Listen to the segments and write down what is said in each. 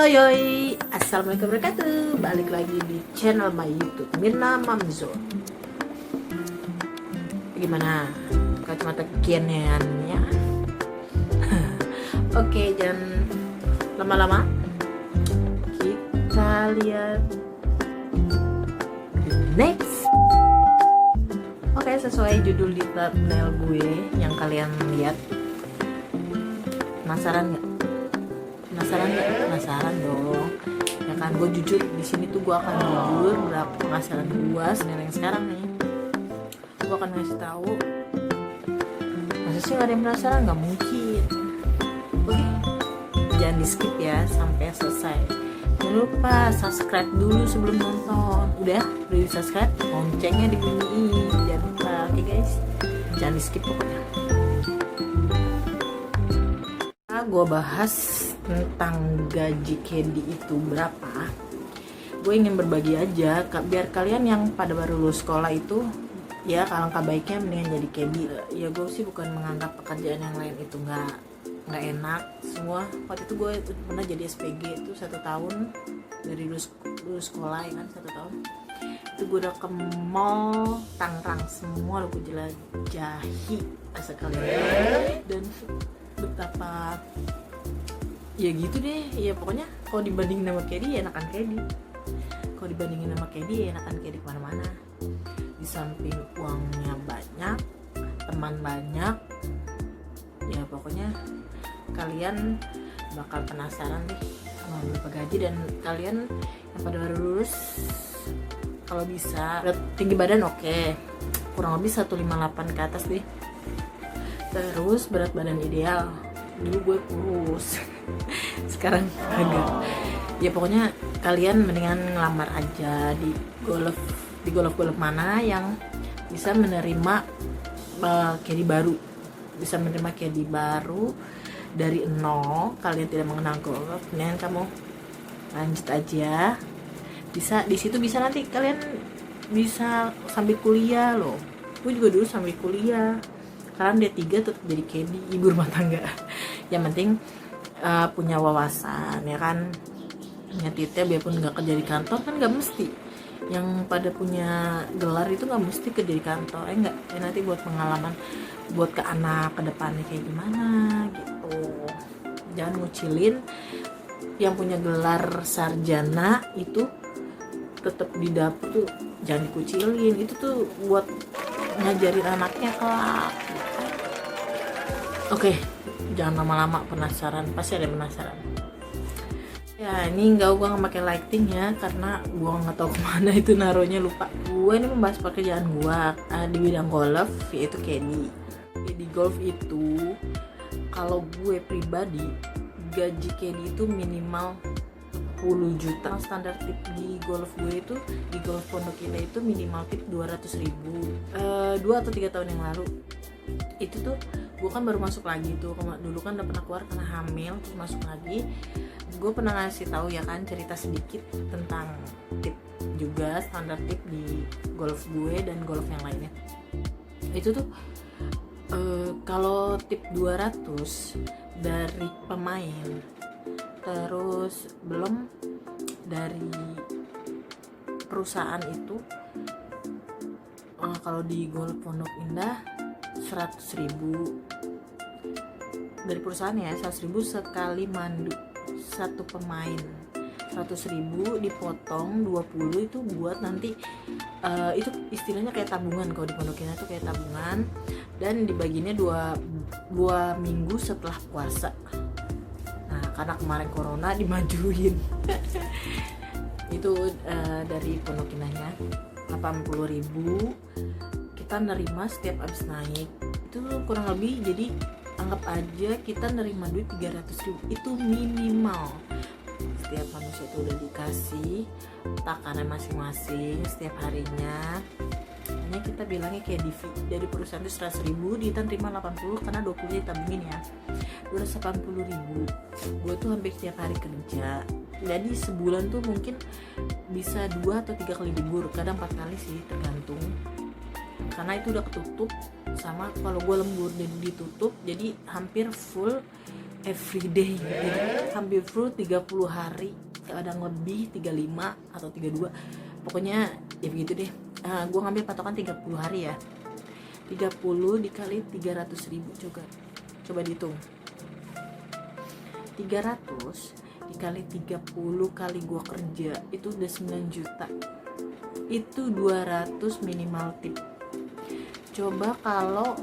Yoi, assalamualaikum warahmatullahi wabarakatuh. Balik lagi di channel my YouTube Mirna Mamzo. Gimana kacamata kiannya? Oke, jangan lama-lama. Kita lihat next. Oke, sesuai judul di thumbnail gue yang kalian lihat. Penasaran nggak? Penasaran dong. Ya kan, gue jujur di sini tuh gue akan jujur berapa penghasilan gue yang sekarang nih. Gue akan ngasih tahu. Masa sih nggak ada yang penasaran? Nggak mungkin. Oke, jangan di skip ya sampai selesai. Jangan lupa subscribe dulu sebelum nonton. Udah di subscribe, loncengnya dibunyiin. Jangan lupa, oke guys. Jangan di skip pokoknya. Gue bahas tentang gaji Candy itu berapa. Gue ingin berbagi aja biar kalian yang pada baru lulus sekolah itu ya alangkah baiknya mendingan jadi Candy. Ya gue sih bukan menganggap pekerjaan yang lain itu nggak enak semua. Waktu itu gue pernah jadi SPG itu 1 tahun dari lulus sekolah ya kan, 1 tahun itu gue udah ke mall Tangerang semua, gue jelajahi sekalian. Dan betapa ya gitu deh ya, pokoknya kalau dibandingin sama Candy ya enakan Candy. Kalau dibandingin sama Candy ya enakan Candy kemana-mana. Di samping uangnya banyak, teman banyak, ya pokoknya kalian bakal penasaran deh sama berapa gaji. Dan kalian yang pada baru lulus kalau bisa tinggi badan oke, kurang lebih 158 ke atas deh. Terus berat badan ideal, dulu gue kurus sekarang agak ya, pokoknya kalian mendingan ngelamar aja di golf mana yang bisa menerima Candy baru, bisa menerima Candy baru dari nol. Kalian tidak mengenal golf, mendingan kamu lanjut aja. Bisa di situ, bisa nanti kalian bisa sambil kuliah loh. Gue juga dulu sambil kuliah. Sekarang D3 tetap jadi Candy, ibu rumah tangga. Yang penting punya wawasan ya kan, punya titel, biarpun nggak kerja di kantor kan nggak mesti. Yang pada punya gelar itu nggak mesti kerja di kantor, nggak ya, nanti buat pengalaman buat ke anak ke depannya kayak gimana gitu. Jangan ngucilin yang punya gelar sarjana itu tetap di dapur tuh, jangan dikucilin. Itu tuh buat ngajarin anaknya kelak. Oke, jangan lama-lama, penasaran, pasti ada yang penasaran. Ya ini gue nggak pakai lighting ya, karena gue nggak tahu kemana itu naruhnya, lupa. Gue ini membahas pekerjaan gue di bidang golf, yaitu Candy. Di golf itu kalau gue pribadi gaji Candy itu minimal 10 juta. Standar tip di golf gue itu, di golf pondok kita itu minimal tip 200.000. 2 atau 3 tahun yang lalu itu tuh gue kan baru masuk lagi tuh, dulu kan udah pernah keluar karena hamil, terus masuk lagi. Gue pernah ngasih tahu ya kan, cerita sedikit tentang tip juga, standar tip di golf gue dan golf yang lainnya. Itu tuh kalau tip 200 dari pemain, terus belum dari perusahaan itu. Kalau di golf Pondok Indah 100.000 dari perusahaan ya, 100.000 sekali mandu satu pemain. 100.000 dipotong 20 itu buat nanti itu istilahnya kayak tabungan. Kalau di Pondok Indah itu kayak tabungan, dan dibaginya 2 minggu setelah puasa. Nah karena kemarin corona dimajuin itu dari Pondok Indahnya 80.000 kita nerima setiap abis naik. Itu kurang lebih, jadi anggap aja kita nerima duit 300.000 itu minimal. Setiap manusia itu udah dikasih takaran masing-masing setiap harinya. Hanya kita bilangnya kayak divi, dari perusahaan itu 100.000 kita terima 80 karena 20 ditabungin ya, 280.000. Gue tuh hampir setiap hari kerja, jadi sebulan tuh mungkin bisa 2 atau 3 kali libur, kadang 4 kali sih, tergantung. Karena itu udah ketutup sama kalau gue lembur dan ditutup, jadi hampir full everyday, jadi hampir full 30 hari, kadang lebih 35 atau 32, pokoknya ya begitu deh. Gue ngambil patokan 30 hari ya, 30 dikali 300.000, coba dihitung, 300 dikali 30 kali gue kerja itu udah 9 juta, itu 200 minimal tip. Coba kalau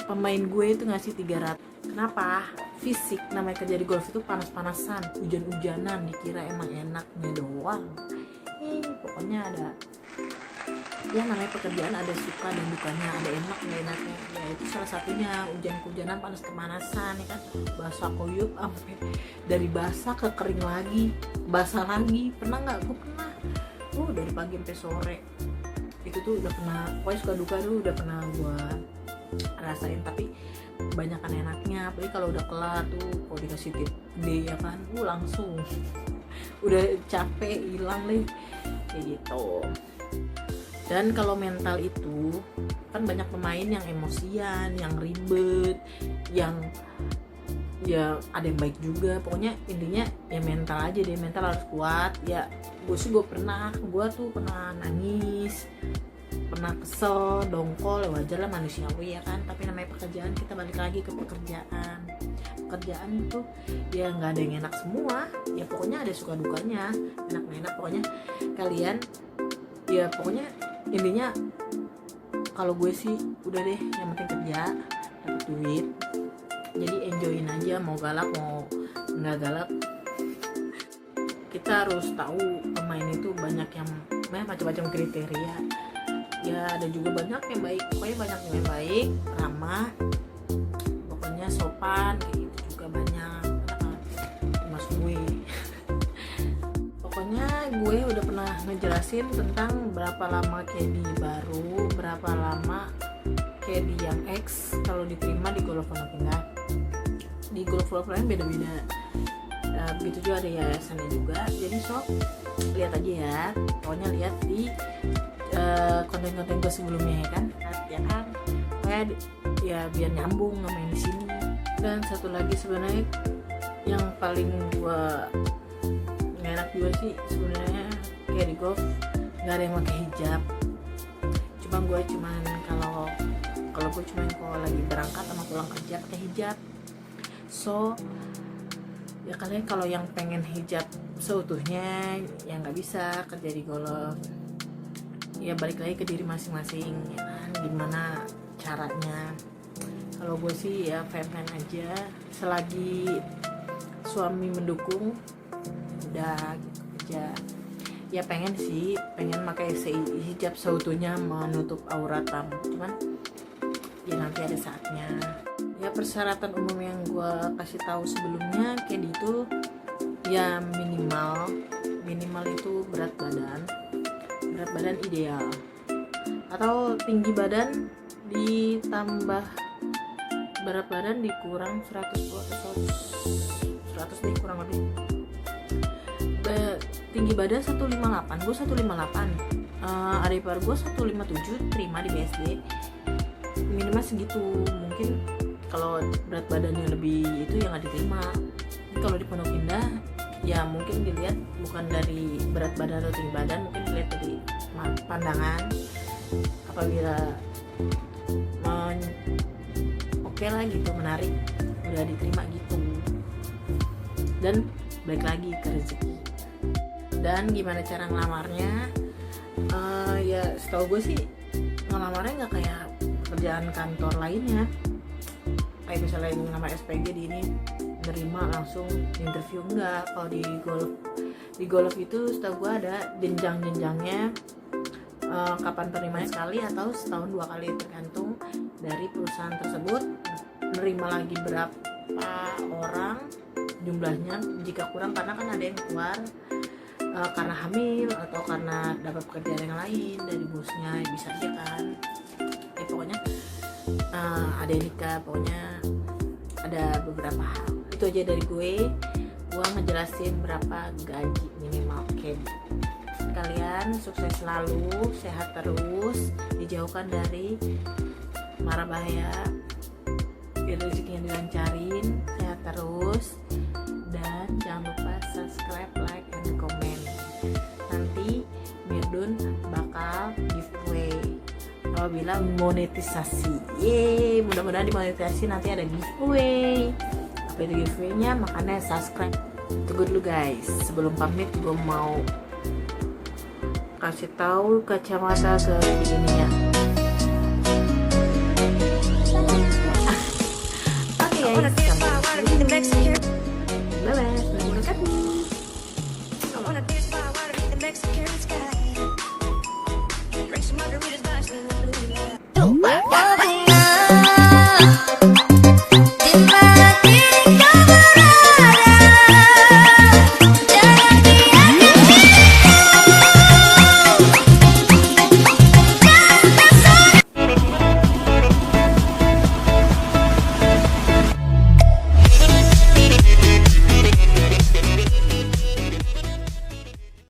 pemain gue itu ngasih 300. Kenapa? Fisik, namanya kerja di golf itu panas-panasan, hujan-hujanan, dikira emang enaknya doang. Pokoknya ada, ya namanya pekerjaan ada suka dan dukanya, ada enak nggak enaknya. Ya itu salah satunya, hujan-hujanan, panas kemanasan, ya kan, basah kuyup sampai dari basah ke kering lagi, basah lagi. Pernah nggak? Gue pernah. Dari pagi sampai sore. Itu tuh udah pernah, pokoknya suka duka tuh udah pernah gue rasain. Tapi kebanyakan enaknya, apalagi kalau udah kelar tuh, kalau dikasih tip D ya kan, langsung udah capek hilang deh, kayak gitu. Dan kalau mental itu kan banyak pemain yang emosian, yang ribet, yang ya ada yang baik juga. Pokoknya intinya ya mental aja deh, mental harus kuat. Ya gue pernah nangis, pernah kesel, dongkol, ya wajar lah, manusiawi ya kan. Tapi namanya pekerjaan, kita balik lagi ke pekerjaan itu ya nggak ada yang enak semua, ya pokoknya ada suka dukanya, enak nggak enak. Pokoknya kalian ya pokoknya intinya kalau gue sih udah deh, yang penting kerja, dapet duit, jadi enjoyin aja, mau galak mau nggak galak. Kita harus tahu pemain itu banyak yang macam-macam kriteria ya, ada juga banyak yang baik, pokoknya banyak yang baik, ramah, pokoknya sopan, kayak gitu juga banyak, termasuk gue. Pokoknya gue udah pernah ngejelasin tentang berapa lama KD baru, berapa lama KD yang X kalau diterima di golf pondok indah. Di golf lain beda-beda, begitu juga ada yayasannya juga. Jadi lihat aja ya, pokoknya lihat di konten-konten gue sebelumnya ya kan, kayak ya biar nyambung sama yang di sini. Dan satu lagi sebenarnya yang paling gue nggak enak juga sih sebenarnya, kayak di golf nggak ada yang pakai hijab. Cuma gue kalau gue kalau lagi berangkat sama pulang kerja pakai hijab. Ya kalian kalau yang pengen hijab seutuhnya ya nggak bisa kerja di golf. Ya balik lagi ke diri masing-masing ya kan, gimana caranya. Kalau gue sih ya fan-fan aja, selagi suami mendukung udah gitu aja. Ya pengen pakai hijab seutuhnya menutup aurat tamu, cuman ya nanti ada saatnya. Ya persyaratan umum yang gue kasih tahu sebelumnya kayak itu ya, minimal itu berat badan ideal, atau tinggi badan ditambah berat badan dikurang 100 deh kurang lebih. Tinggi badan 158, gue 158, adik ipar gue 157 terima di BSD, minimal segitu. Mungkin kalau berat badannya lebih itu ya nggak diterima. Kalau di Pondok Indah ya mungkin dilihat bukan dari berat badan atau tinggi badan, mungkin dilihat dari pandangan. Apabila oke lah gitu, menarik, udah diterima gitu. Dan balik lagi ke rezeki. Dan gimana cara ngelamarnya? Ya setahu gue sih ngelamarnya nggak kayak kerjaan kantor lainnya, kayak misalnya ngelamar SPG di ini nerima langsung interview. Enggak. Kalau di golf itu setahu gue ada jenjang-jenjangnya, kapan penerimanya sekali atau setahun 2 kali, tergantung dari perusahaan tersebut nerima lagi berapa orang jumlahnya. Jika kurang karena kan ada yang keluar karena hamil atau karena dapat pekerjaan yang lain dari bosnya, bisa aja kan. Ya pokoknya ada nikah, pokoknya ada beberapa hal. Itu aja dari gue ngejelasin berapa gaji minimal KD. Kalian sukses selalu, sehat terus, dijauhkan dari mara bahaya, rezekinya dilancarin, sehat terus, dan jangan lupa subscribe, like, and comment. Nanti Mirdun bakal giveaway apabila monetisasi. Yeay, mudah-mudahan dimonetisasi, nanti ada giveaway. Apa itu giveaway-nya? Makanya subscribe. Tunggu dulu guys, sebelum pamit gue mau kasih tahu kacamata ke ini ya. Oke guys, bye bye.